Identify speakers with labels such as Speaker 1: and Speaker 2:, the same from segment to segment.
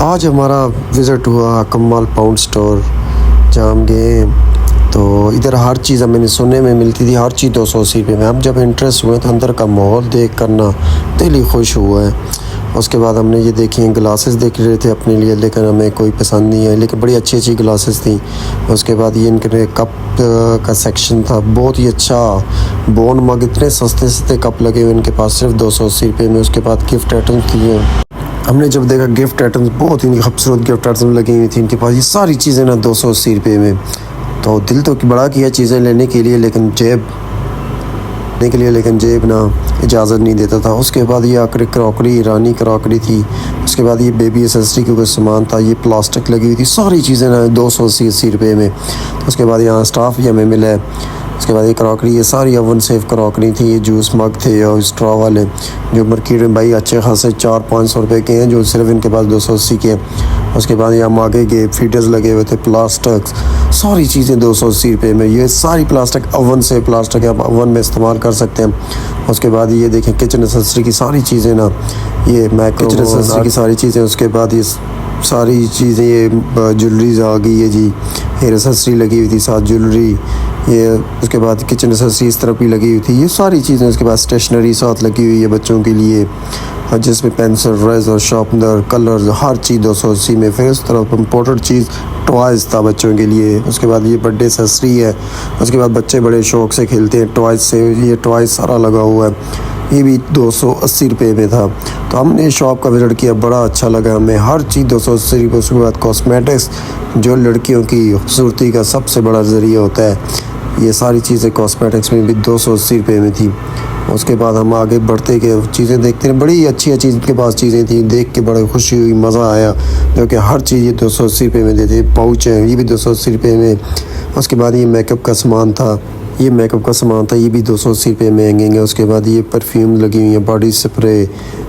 Speaker 1: आज हमारा विज़िट हुआ कमाल पाउंड स्टोर जहाँ हम गए। तो इधर हर चीज़ मैंने सुनने में मिलती थी, हर चीज़ 280 रुपये में। हम जब इंटरेस्ट हुए तो अंदर का माहौल देख करना दिल ही खुश हुआ है। उसके बाद हमने ये देखी ग्लासेस देख रहे थे अपने लिए, लेकिन हमें कोई पसंद नहीं है, लेकिन बड़ी अच्छी अच्छी ग्लासेस थी। उसके बाद ये इनके कप का सेक्शन था, बहुत ही अच्छा। बोन मग, इतने सस्ते सस्ते कप लगे हुए इनके पास सिर्फ 280 रुपये में। उसके बाद गिफ्ट आइटम्स थी। हमने जब देखा गिफ्ट आइटम्स, बहुत ही खूबसूरत गिफ्ट आइटम्स लगी हुई थी इनके पास। ये सारी चीज़ें ना 280 रुपये में। तो दिल तो बड़ा किया चीज़ें लेने के लिए, लेकिन जेब ना इजाज़त नहीं देता था। उसके बाद ये आखिरी क्रॉकरी, ईरानी क्रॉकरी थी। उसके बाद ये बेबी एसेसरी का कुछ सामान था, ये प्लास्टिक लगी हुई थी। सारी चीज़ें ना 280 रुपये में। उसके बाद यहाँ स्टाफ भी हमें मिला है। उसके बाद ये क्रॉकरी, ये सारी ओवन सेफ क्रॉकरी थी। ये जूस मग थे और स्ट्रॉ वाले, जो मार्केट में भाई अच्छे खासे 400-500 रुपये के हैं, जो सिर्फ इनके पास 280 के हैं। उसके बाद यहाँ आगे के फीडर्स लगे हुए थे, प्लास्टिक, सारी चीज़ें 280 रुपये में। ये सारी प्लास्टिक ओवन से प्लास्टिक आप ओवन में इस्तेमाल कर सकते हैं। उसके बाद ये देखें किचन एसेसरी की सारी चीज़ें ना, ये मैक्रो किचन एसेसरी की सारी चीज़ें। उसके बाद ये सारी चीज़ें, ये ज्वेलरीज आ गई है जी, हेयर एसेसरी लगी हुई थी, साथ ज्वेलरी। ये उसके बाद किचन एसेसरी इस तरफ भी लगी हुई थी, ये सारी चीज़ें। उसके बाद स्टेशनरी साथ लगी हुई है बच्चों के लिए, जिसमें पेंसिल, रेजर, शार्पनर, कलर, हर चीज़ 280 में। फिर उस तरफ इम्पोर्टेड चीज़ टॉयज़ था बच्चों के लिए। उसके बाद ये बर्थडे एसेसरी है। उसके बाद बच्चे बड़े शौक़ से खेलते हैं टॉयज़ से, ये टॉयज़ सारा लगा हुआ है। ये भी 280 रुपये में था। तो हमने शॉप का विज़िट किया, बड़ा अच्छा लगा हमें। हर चीज़ 280 रुपये। उसके बाद कॉस्मेटिक्स, जो लड़कियों की खूबसूरती का सबसे बड़ा ज़रिया होता है, ये सारी चीज़ें कॉस्मेटिक्स में भी 280 रुपये में थी। उसके बाद हम आगे बढ़ते गए, चीज़ें देखते हैं, बड़ी अच्छी अच्छी इनके पास चीज़ें थी। देख के बड़ी खुशी हुई, मज़ा आया, जो कि हर चीज़ ये 280 रुपये में देते। पाउच है, ये भी 280 रुपये में। उसके बाद ये मेकअप का सामान था, ये भी 280 रुपये में आएंगे। उसके बाद ये परफ्यूम लगी हुई है, बॉडी स्प्रे,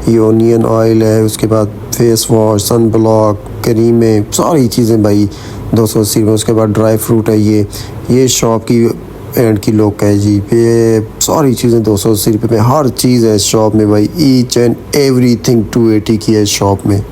Speaker 1: ये ओनियन ऑयल है। उसके बाद फेस वॉश, सन ब्लॉक, क्रीमें, सारी चीज़ें भाई 280 रुपये। उसके बाद ड्राई फ्रूट है, ये शॉप की एंड की लुक है जी। ये सारी चीज़ें 280 रुपये में, हर चीज़ है इस शॉप में भाई। ईच एंड एवरीथिंग 280 की है इस शॉप में।